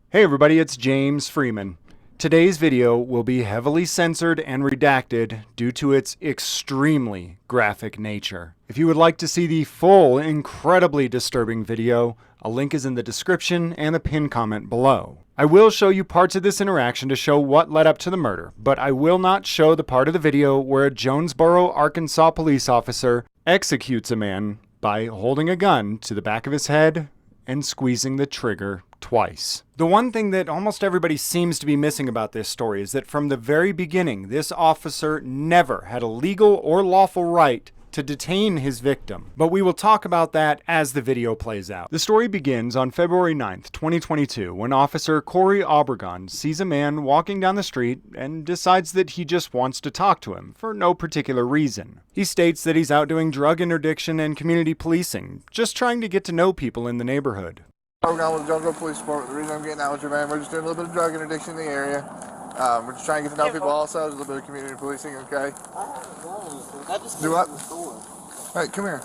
Hey everybody, it's James Freeman. Today's video will be heavily censored and redacted due to its extremely graphic nature. If you would like to see the full, incredibly disturbing video, a link is in the description and the pinned comment below. I will show you parts of this interaction to show what led up to the murder, but I will not show the part of the video where a Jonesboro, Arkansas police officer executes a man by holding a gun to the back of his head and squeezing the trigger twice. The one thing that almost everybody seems to be missing about this story is that from the very beginning, this officer never had a legal or lawful right to detain his victim. But we will talk about that as the video plays out. The story begins on February 9th, 2022, when Officer Corey Obregon sees a man walking down the street and decides that he just wants to talk to him for no particular reason. He states that he's out doing drug interdiction and community policing, just trying to get to know people in the neighborhood. Obregon with the Jonesboro Police Department. The reason I'm getting out with you, man, we're just doing a little bit of drug interdiction in the area. We're just trying to get to know people also. There's a little bit of community policing, okay? Do what? Hey, come here.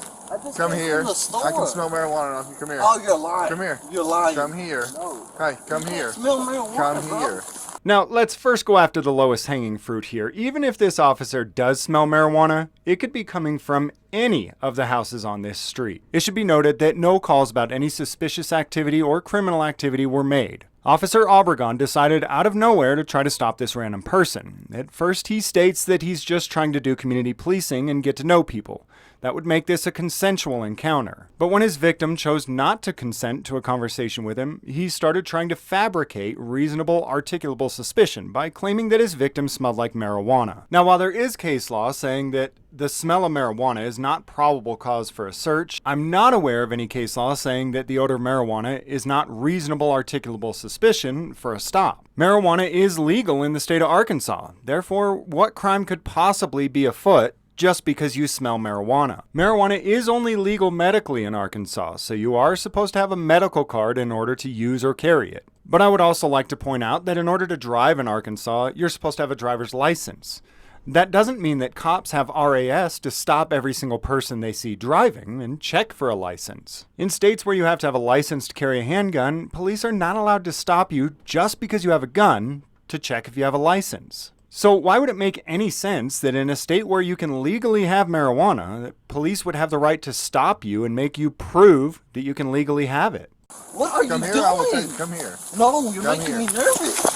Come here. I can smell marijuana off you. Come here. Oh, you're lying. Come here. You're lying. Come here. No. Hey, come here. Smell marijuana, Come here. Now, let's first go after the lowest hanging fruit here. Even if this officer does smell marijuana, it could be coming from any of the houses on this street. It should be noted that no calls about any suspicious activity or criminal activity were made. Officer Obregon decided out of nowhere to try to stop this random person. At first, he states that he's just trying to do community policing and get to know people. That would make this a consensual encounter. But when his victim chose not to consent to a conversation with him, he started trying to fabricate reasonable, articulable suspicion by claiming that his victim smelled like marijuana. Now, while there is case law saying that the smell of marijuana is not probable cause for a search, I'm not aware of any case law saying that the odor of marijuana is not reasonable, articulable suspicion for a stop. Marijuana is legal in the state of Arkansas. Therefore, what crime could possibly be afoot just because you smell marijuana? Marijuana is only legal medically in Arkansas, so you are supposed to have a medical card in order to use or carry it. But I would also like to point out that in order to drive in Arkansas, you're supposed to have a driver's license. That doesn't mean that cops have RAS to stop every single person they see driving and check for a license. In states where you have to have a license to carry a handgun, police are not allowed to stop you just because you have a gun to check if you have a license. So why would it make any sense that in a state where you can legally have marijuana, that police would have the right to stop you and make you prove that you can legally have it? What are you Come here, doing? I will take you. Come here. No, you're Come making here. me nervous.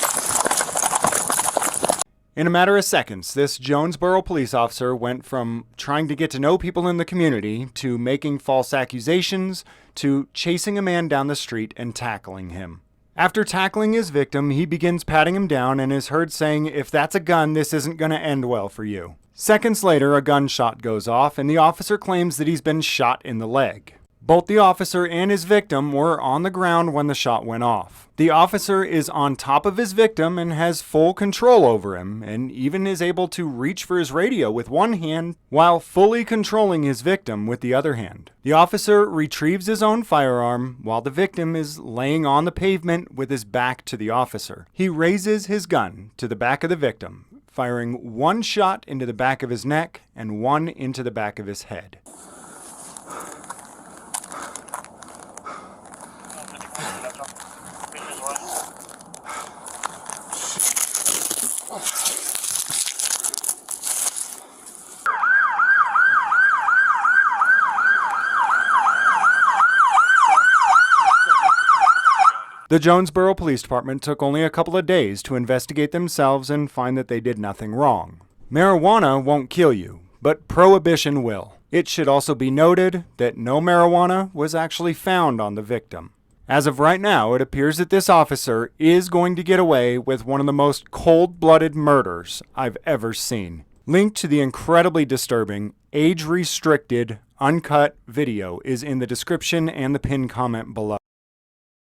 In a matter of seconds, this Jonesboro police officer went from trying to get to know people in the community to making false accusations to chasing a man down the street and tackling him. After tackling his victim, he begins patting him down and is heard saying, "If that's a gun, this isn't going to end well for you." Seconds later, a gunshot goes off and the officer claims that he's been shot in the leg. Both the officer and his victim were on the ground when the shot went off. The officer is on top of his victim and has full control over him, and even is able to reach for his radio with one hand while fully controlling his victim with the other hand. The officer retrieves his own firearm while the victim is laying on the pavement with his back to the officer. He raises his gun to the back of the victim, firing one shot into the back of his neck and one into the back of his head. The Jonesboro Police Department took only a couple of days to investigate themselves and find that they did nothing wrong. Marijuana won't kill you, but prohibition will. It should also be noted that no marijuana was actually found on the victim. As of right now, it appears that this officer is going to get away with one of the most cold-blooded murders I've ever seen. Link to the incredibly disturbing, age-restricted, uncut video is in the description and the pinned comment below.